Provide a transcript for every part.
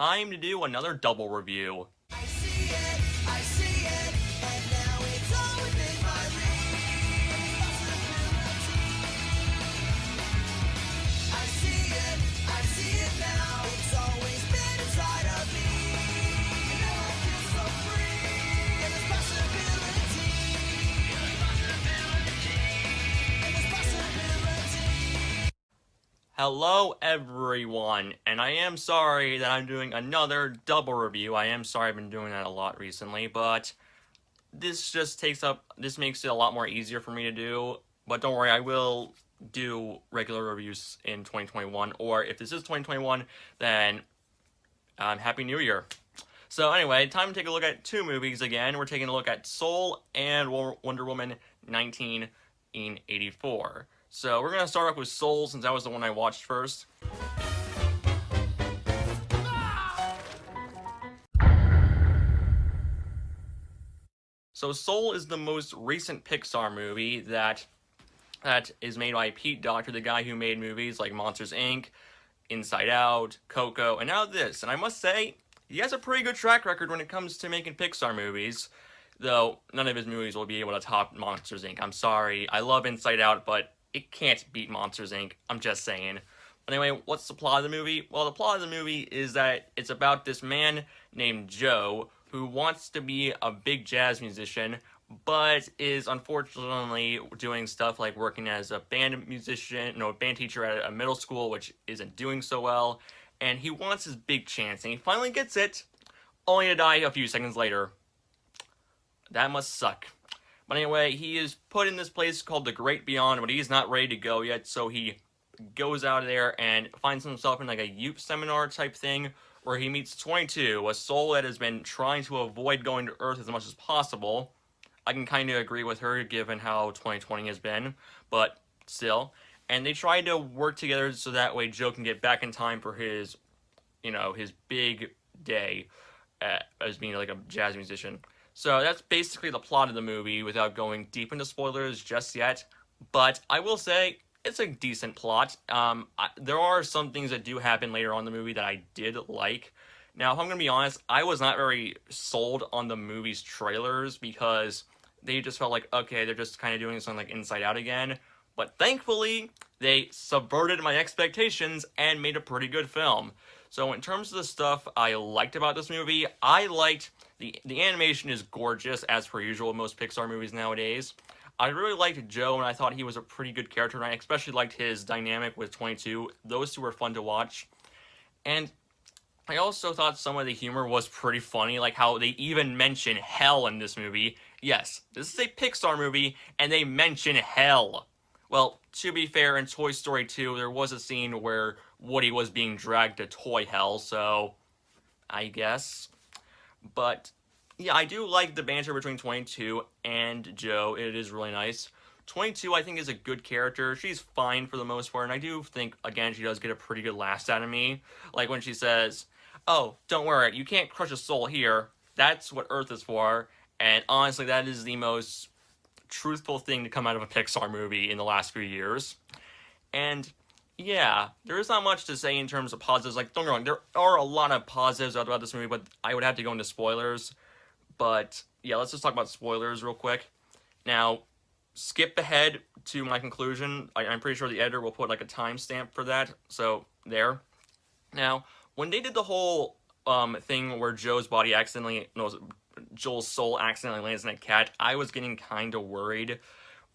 time to do another double review. I see it, and now it's all within my reach. I see it now. It's always been inside of me. And now I feel so free. And there's possibility. And there's possibility. Hello everyone, and I am sorry that I'm doing another double review. I am sorry I've been doing that a lot recently, but this makes it a lot more easier for me to do. But don't worry, I will do regular reviews in 2021, or if this is 2021, then Happy New Year. So anyway, time to take a look at two movies again. We're taking a look at Soul and Wonder Woman 1984. So we're going to start off with Soul, since that was the one I watched first. So Soul is the most recent Pixar movie that is made by Pete Docter, the guy who made movies like Monsters, Inc., Inside Out, Coco, and now this. And I must say, he has a pretty good track record when it comes to making Pixar movies, though none of his movies will be able to top Monsters, Inc. I'm sorry. I love Inside Out, but it can't beat Monsters, Inc. I'm just saying. Anyway, what's the plot of the movie? Well, the plot of the movie is that it's about this man named Joe who wants to be a big jazz musician, but is unfortunately doing stuff like working as a band teacher at a middle school, which isn't doing so well. And he wants his big chance, and he finally gets it, only to die a few seconds later. That must suck. But anyway, he is put in this place called the Great Beyond, but he's not ready to go yet, so he goes out of there and finds himself in like a youth seminar type thing, where he meets 22, a soul that has been trying to avoid going to Earth as much as possible. I can kind of agree with her, given how 2020 has been, but still. And they try to work together so that way Joe can get back in time for his, his big day as being like a jazz musician. So that's basically the plot of the movie without going deep into spoilers just yet. But I will say, it's a decent plot. There are some things that do happen later on in the movie that I did like. Now, if I'm going to be honest, I was not very sold on the movie's trailers because they just felt like, okay, they're just kind of doing something like Inside Out again. But thankfully, they subverted my expectations and made a pretty good film. So in terms of the stuff I liked about this movie, I liked the animation is gorgeous, as per usual in most Pixar movies nowadays. I really liked Joe, and I thought he was a pretty good character, and I especially liked his dynamic with 22. Those two were fun to watch. And I also thought some of the humor was pretty funny, like how they even mention hell in this movie. Yes, this is a Pixar movie, and they mention hell. Well, to be fair, in Toy Story 2, there was a scene where Woody was being dragged to toy hell, so I guess. But yeah, I do like the banter between 22 and Joe. It is really nice. 22, I think, is a good character. She's fine for the most part, and I do think, again, she does get a pretty good laugh out of me. Like when she says, "Oh, don't worry, you can't crush a soul here. That's what Earth is for." And honestly, that is the most truthful thing to come out of a Pixar movie in the last few years. And yeah, there is not much to say in terms of positives. Like, don't get me wrong, there are a lot of positives about this movie, but I would have to go into spoilers. But yeah, let's just talk about spoilers real quick. Now, skip ahead to my conclusion. I'm pretty sure the editor will put like a timestamp for that. So there. Now, when they did the whole thing where Joe's soul accidentally lands in a cat, I was getting kind of worried.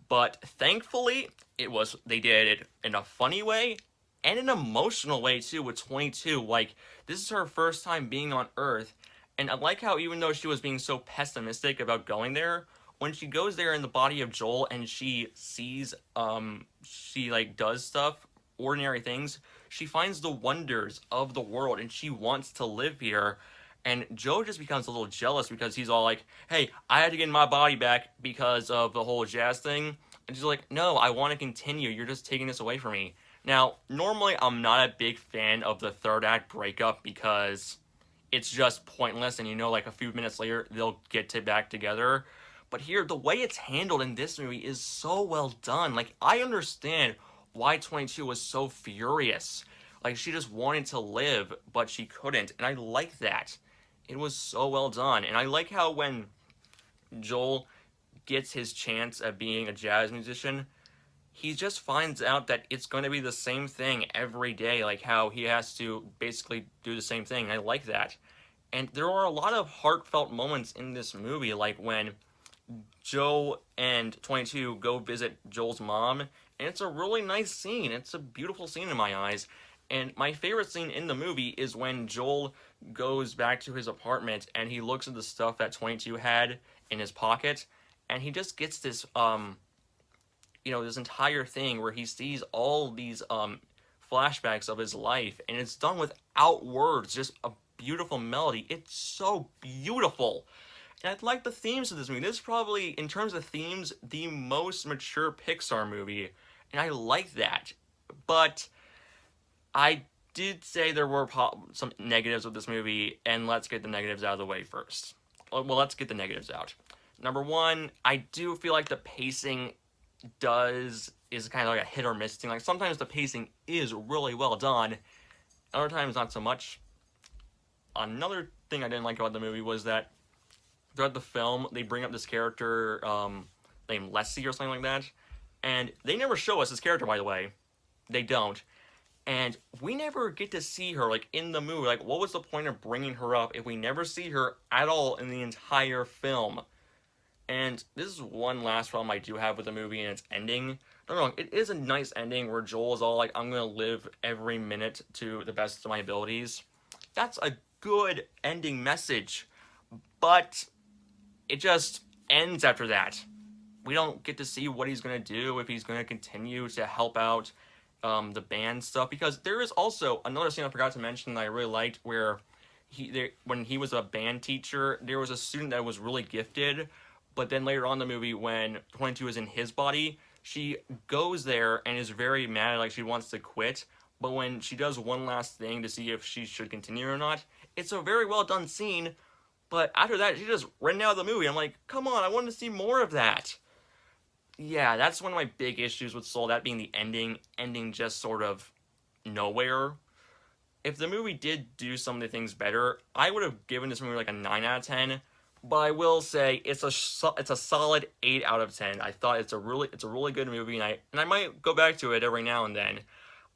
But thankfully, they did it in a funny way and an emotional way too with 22. Like, this is her first time being on Earth, and I like how even though she was being so pessimistic about going there, when she goes there in the body of Joel and she sees, she like does stuff, ordinary things, she finds the wonders of the world and she wants to live here. And Joe just becomes a little jealous because he's all like, "Hey, I had to get my body back because of the whole jazz thing." And she's like, "No, I want to continue. You're just taking this away from me." Now, normally I'm not a big fan of the third act breakup because it's just pointless and like a few minutes later they'll get back together. But here, the way it's handled in this movie is so well done. Like, I understand why 22 was so furious. Like, she just wanted to live, but she couldn't. And I like that. It was so well done. And I like how when Joel gets his chance at being a jazz musician, he just finds out that it's going to be the same thing every day, like how he has to basically do the same thing. I like that. And there are a lot of heartfelt moments in this movie, like when Joe and 22 go visit Joel's mom, and it's a really nice scene. It's a beautiful scene in my eyes. And my favorite scene in the movie is when Joel goes back to his apartment and he looks at the stuff that 22 had in his pocket, and he just gets this this entire thing where he sees all these flashbacks of his life, and it's done without words, just a beautiful melody. It's so beautiful. And I like the themes of this movie. This is probably, in terms of themes, the most mature Pixar movie, and I like that. But I did say there were some negatives with this movie, and let's get the negatives out of the way first. Well, let's get the negatives out. Number one, I do feel like the pacing is kind of like a hit or miss thing. Like, sometimes the pacing is really well done, other times not so much. Another thing I didn't like about the movie was that throughout the film they bring up this character named Leslie or something like that, and they never show us this character, by the way. They don't. And we never get to see her, like, in the movie. Like, what was the point of bringing her up if we never see her at all in the entire film? And this is one last problem I do have with the movie, and its ending. Don't get me wrong, it is a nice ending where Joel is all like, I'm gonna live every minute to the best of my abilities. That's a good ending message, but it just ends after that. We don't get to see what he's gonna do, if he's gonna continue to help out the band stuff, because there is also another scene I forgot to mention that I really liked, where when he was a band teacher, there was a student that was really gifted, but then later on in the movie, when 22 is in his body, she goes there and is very mad, like she wants to quit, but when she does one last thing to see if she should continue or not, it's a very well done scene, but after that, she just ran out of the movie. I'm like, come on, I wanted to see more of that. Yeah, that's one of my big issues with Soul, that being the ending just sort of nowhere. If the movie did do some of the things better, I would have given this movie like a 9 out of 10, but I will say it's a solid 8 out of 10. I thought it's a really good movie, and I might go back to it every now and then.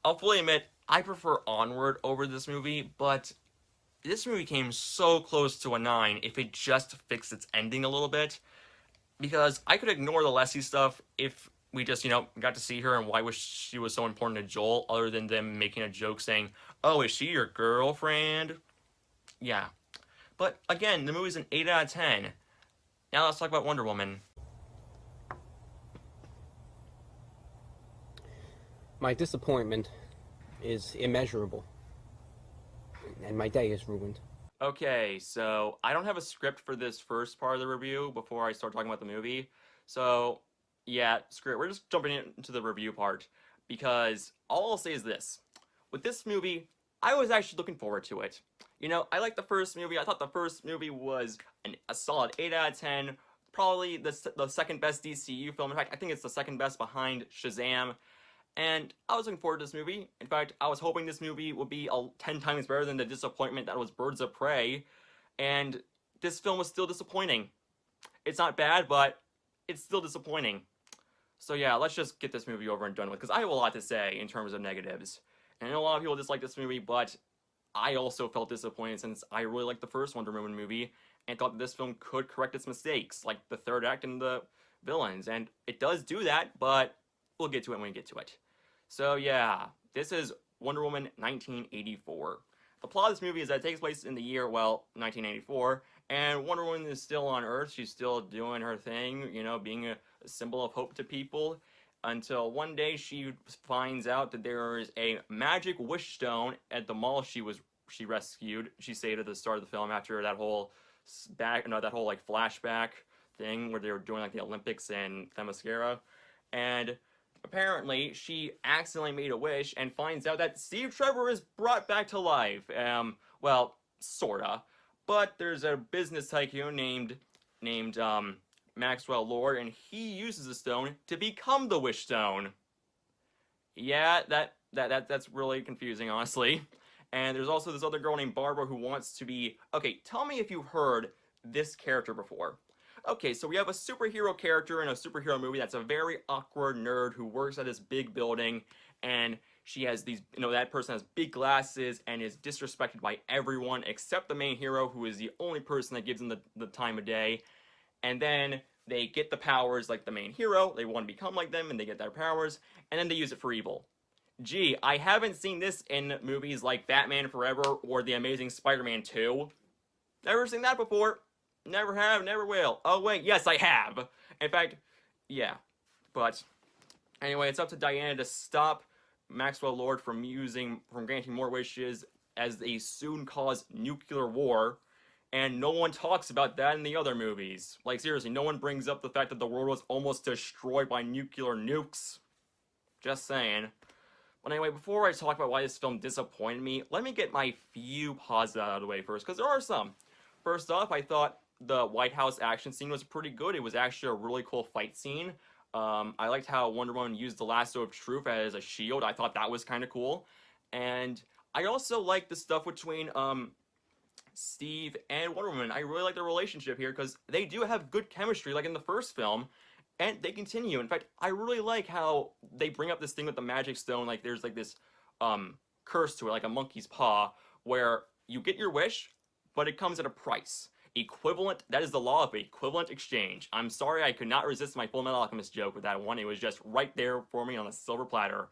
I'll fully admit, I prefer Onward over this movie, but this movie came so close to a 9 if it just fixed its ending a little bit. Because I could ignore the Leslie stuff if we just, got to see her and why was she was so important to Joel, other than them making a joke saying, oh, is she your girlfriend? Yeah. But again, the movie's an 8 out of 10. Now let's talk about Wonder Woman. My disappointment is immeasurable, and my day is ruined. Okay, so I don't have a script for this first part of the review before I start talking about the movie. So, yeah, screw it. We're just jumping into the review part, because all I'll say is this. With this movie, I was actually looking forward to it. I liked the first movie. I thought the first movie was a solid 8 out of 10. Probably the second best DCEU film. In fact, I think it's the second best behind Shazam. And I was looking forward to this movie. In fact, I was hoping this movie would be 10 times better than the disappointment that was Birds of Prey. And this film was still disappointing. It's not bad, but it's still disappointing. So yeah, let's just get this movie over and done with, because I have a lot to say in terms of negatives. And I know a lot of people dislike this movie, but I also felt disappointed since I really liked the first Wonder Woman movie and thought that this film could correct its mistakes, like the third act and the villains. And it does do that, but we'll get to it when we get to it. So yeah, this is Wonder Woman 1984. The plot of this movie is that it takes place in the year, 1984, and Wonder Woman is still on Earth. She's still doing her thing, being a symbol of hope to people, until one day she finds out that there is a magic wish stone at the mall she rescued. She stated at the start of the film, after that whole flashback thing where they were doing like the Olympics in Themyscira, and apparently she accidentally made a wish and finds out that Steve Trevor is brought back to life. Sorta. But there's a business tycoon named Maxwell Lord, and he uses the stone to become the Wish Stone. Yeah, that That's really confusing, honestly. And there's also this other girl named Barbara who wants to be. Okay, tell me if you've heard this character before. Okay, so we have a superhero character in a superhero movie that's a very awkward nerd who works at this big building, and she has these, that person has big glasses and is disrespected by everyone except the main hero, who is the only person that gives them the time of day. And then they get the powers like the main hero, they want to become like them, and they get their powers, and then they use it for evil. Gee, I haven't seen this in movies like Batman Forever or The Amazing Spider-Man 2. Never seen that before. Never have, never will. Oh wait, yes I have. In fact, yeah. But anyway, it's up to Diana to stop Maxwell Lord from granting more wishes, as they soon cause nuclear war. And no one talks about that in the other movies. Like, seriously, no one brings up the fact that the world was almost destroyed by nuclear nukes. Just saying. But anyway, before I talk about why this film disappointed me, let me get my few positives out of the way first, because there are some. First off, I thought the White House action scene was pretty good. It was actually a really cool fight scene. I liked how Wonder Woman used the lasso of truth as a shield. I thought that was kind of cool. And I also liked the stuff between Steve and Wonder Woman. I really like their relationship here because they do have good chemistry, like in the first film, and they continue. In fact, I really like how they bring up this thing with the magic stone. Like, there's like this curse to it, like a monkey's paw, where you get your wish, but it comes at a price. Equivalent, that is the law of equivalent exchange. I'm sorry I could not resist my Full Metal Alchemist joke with that one. It was just right there for me on a silver platter.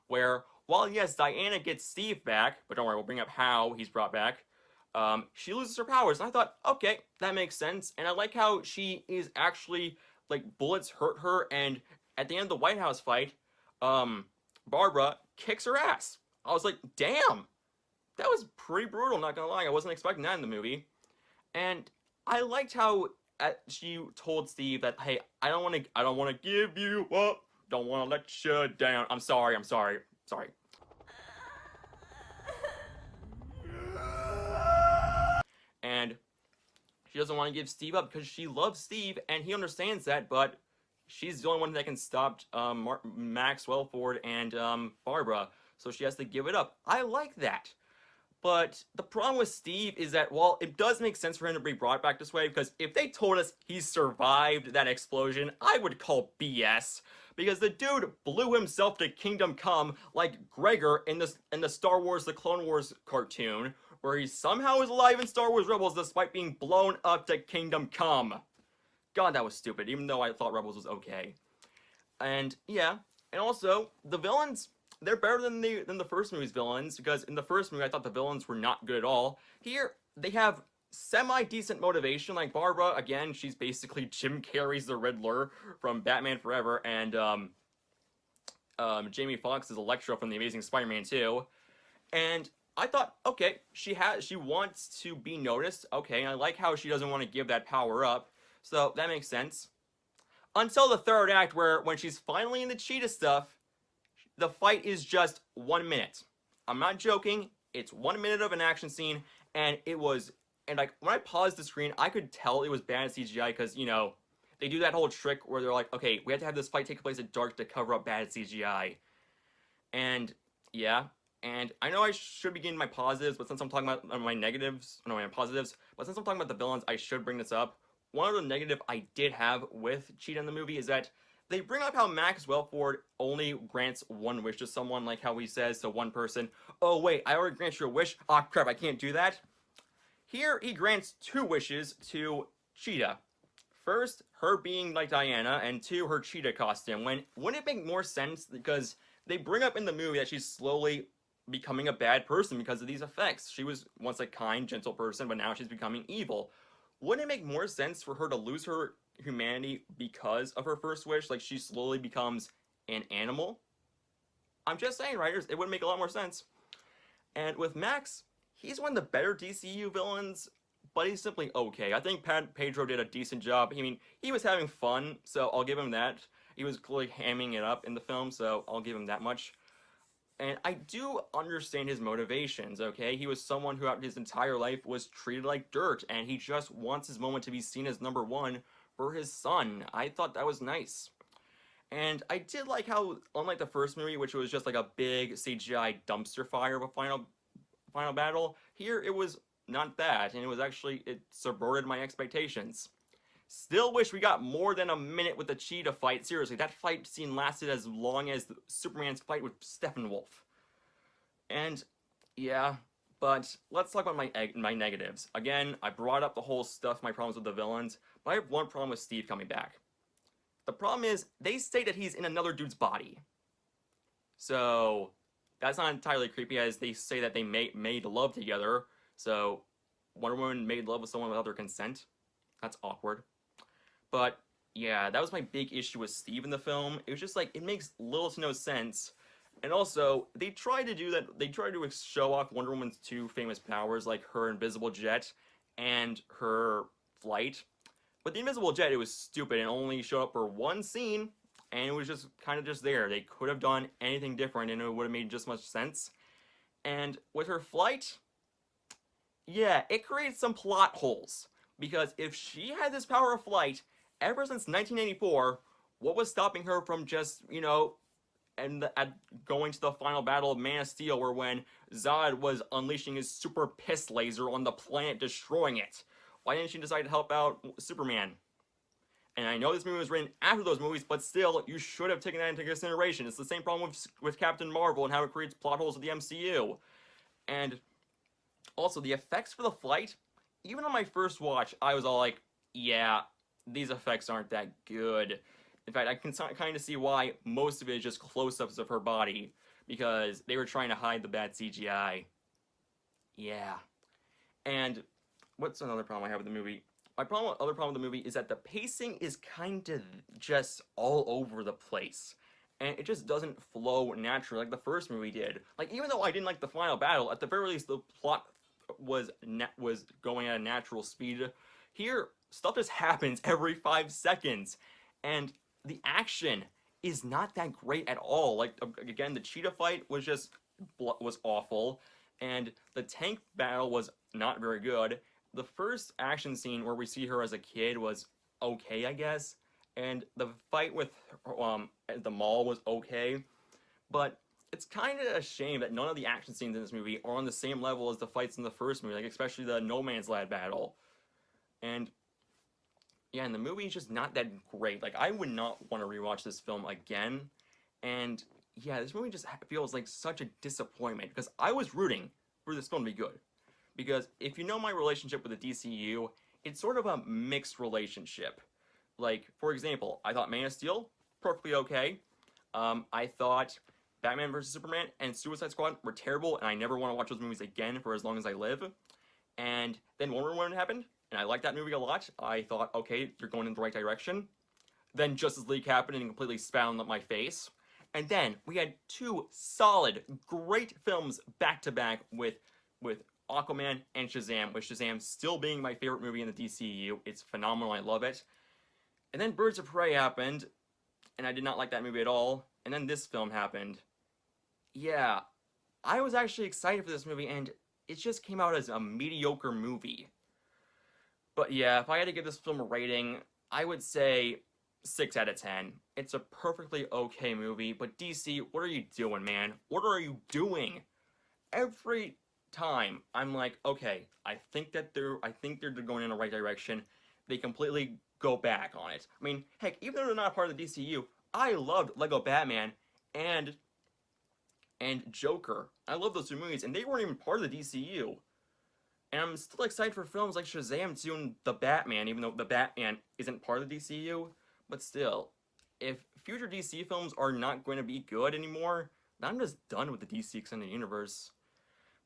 Where, while yes, Diana gets Steve back, but don't worry, we'll bring up how he's brought back, she loses her powers. And I thought, okay, that makes sense. And I like how she is actually, like, bullets hurt her, and at the end of the White House fight, Barbara kicks her ass. I was like, damn! That was pretty brutal, not gonna lie. I wasn't expecting that in the movie. And I liked how she told Steve that, hey, I don't want to give you up. Don't want to let you down. I'm sorry. And she doesn't want to give Steve up because she loves Steve, and he understands that, but she's the only one that can stop Maxwell Ford and Barbara, so she has to give it up. I like that. But the problem with Steve is that, while it does make sense for him to be brought back this way, because if they told us he survived that explosion, I would call BS. Because the dude blew himself to Kingdom Come like Gregor in the Star Wars The Clone Wars cartoon, where he somehow is alive in Star Wars Rebels despite being blown up to Kingdom Come. God, that was stupid, even though I thought Rebels was okay. And yeah, and also, the villains, they're better than the first movie's villains, because in the first movie I thought the villains were not good at all. Here, they have semi-decent motivation, like Barbara, again, she's basically Jim Carrey's the Riddler from Batman Forever, and Jamie Foxx is Elektra from The Amazing Spider-Man 2. And I thought, okay, she wants to be noticed, okay, and I like how she doesn't want to give that power up, so that makes sense. Until the third act, where when she's finally in the cheetah stuff, the fight is just 1 minute. I'm not joking. It's 1 minute of an action scene, and like, when I paused the screen, I could tell it was bad CGI, because, they do that whole trick where they're like, okay, we have to have this fight take place at dark to cover up bad CGI. And, yeah. And I know I should begin my positives, but since I'm talking about my positives, but since I'm talking about the villains, I should bring this up. One other negative I did have with Cheetah in the movie is that they bring up how Maxwell Ford only grants one wish to someone, like how he says to one person, oh wait, I already granted you a wish? Aw, crap, I can't do that. Here, he grants 2 wishes to Cheetah. First, her being like Diana, and 2, her cheetah costume. Wouldn't it make more sense, because they bring up in the movie that she's slowly becoming a bad person because of these effects. She was once a kind, gentle person, but now she's becoming evil. Wouldn't it make more sense for her to lose her humanity because of her first wish? Like, she slowly becomes an animal? I'm just saying, writers, it would make a lot more sense. And with Max, he's one of the better DCEU villains, but he's simply okay. I think Pedro did a decent job. I mean, he was having fun, so I'll give him that. He was clearly hamming it up in the film, so I'll give him that much. And I do understand his motivations, okay? He was someone who, out his entire life, was treated like dirt, and he just wants his moment to be seen as #1 for his son. I thought that was nice. And I did like how, unlike the first movie, which was just like a big CGI dumpster fire of a final battle, here it was not that, and it subverted my expectations. Still wish we got more than a minute with the cheetah fight. Seriously, that fight scene lasted as long as Superman's fight with Steppenwolf. And yeah, but let's talk about my negatives. Again, I brought up the whole stuff, my problems with the villains, but I have one problem with Steve coming back. The problem is, they state that he's in another dude's body. So, that's not entirely creepy, as they say that they made love together. So, Wonder Woman made love with someone without their consent. That's awkward. But, yeah, that was my big issue with Steve in the film. It was just like, it makes little to no sense. And also, they tried to do that, they tried to show off Wonder Woman's two famous powers, like her invisible jet and her flight. But the invisible jet, it was stupid and only showed up for one scene, and it was just kind of just there. They could have done anything different, and it would have made just much sense. And with her flight, yeah, it creates some plot holes. Because if she had this power of flight ever since 1984, what was stopping her from just, going to the final battle of Man of Steel, where when Zod was unleashing his super piss laser on the planet, destroying it? Why didn't she decide to help out Superman? And I know this movie was written after those movies, but still, you should have taken that into consideration. It's the same problem with Captain Marvel and how it creates plot holes with the MCU. And also, the effects for the flight, even on my first watch, I was all like, yeah, these effects aren't that good. In fact, I can kind of see why most of it is just close-ups of her body, because they were trying to hide the bad CGI. Yeah. And what's another problem I have with the movie? Other problem with the movie is that the pacing is kind of just all over the place. And it just doesn't flow naturally like the first movie did. Like, even though I didn't like the final battle, at the very least, the plot was going at a natural speed. Here, stuff just happens every 5 seconds. And the action is not that great at all. Like, again, the cheetah fight was awful. And the tank battle was not very good. The first action scene where we see her as a kid was okay, I guess. And the fight with at the mall was okay. But it's kind of a shame that none of the action scenes in this movie are on the same level as the fights in the first movie, like especially the No Man's Land battle. And yeah, and the movie is just not that great. Like, I would not want to rewatch this film again. And yeah, this movie just feels like such a disappointment, because I was rooting for this film to be good. Because if you know my relationship with the DCEU, it's sort of a mixed relationship. Like, for example, I thought Man of Steel, perfectly okay. I thought Batman vs. Superman and Suicide Squad were terrible, and I never want to watch those movies again for as long as I live. And then Wonder Woman happened, and I liked that movie a lot. I thought, okay, you're going in the right direction. Then Justice League happened and completely spat on my face. And then we had two solid, great films back-to-back with Aquaman and Shazam, with Shazam still being my favorite movie in the DCEU. It's phenomenal, I love it. And then Birds of Prey happened, and I did not like that movie at all. And then this film happened. Yeah, I was actually excited for this movie, and it just came out as a mediocre movie. But yeah, if I had to give this film a rating, I would say 6 out of 10. It's a perfectly okay movie, but DC, what are you doing, man? What are you doing? Every time I'm like, okay, I think they're going in the right direction. They completely go back on it. I mean, heck, even though they're not part of the DCU, I loved Lego Batman and Joker. I love those two movies, and they weren't even part of the DCU. And I'm still excited for films like Shazam 2 and The Batman, even though The Batman isn't part of the DCU. But still, if future DC films are not going to be good anymore, then I'm just done with the DC Extended Universe.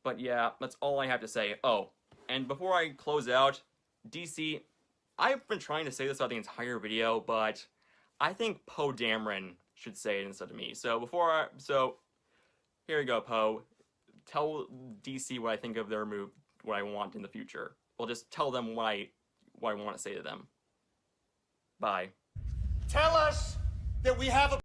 But yeah, that's all I have to say. Oh, and before I close out, DC, I've been trying to say this throughout the entire video, but I think Poe Dameron should say it instead of me. So here you go, Poe. Tell DC what I think of their move, what I want in the future. Well, just tell them what I want to say to them. Bye. Tell us that we have a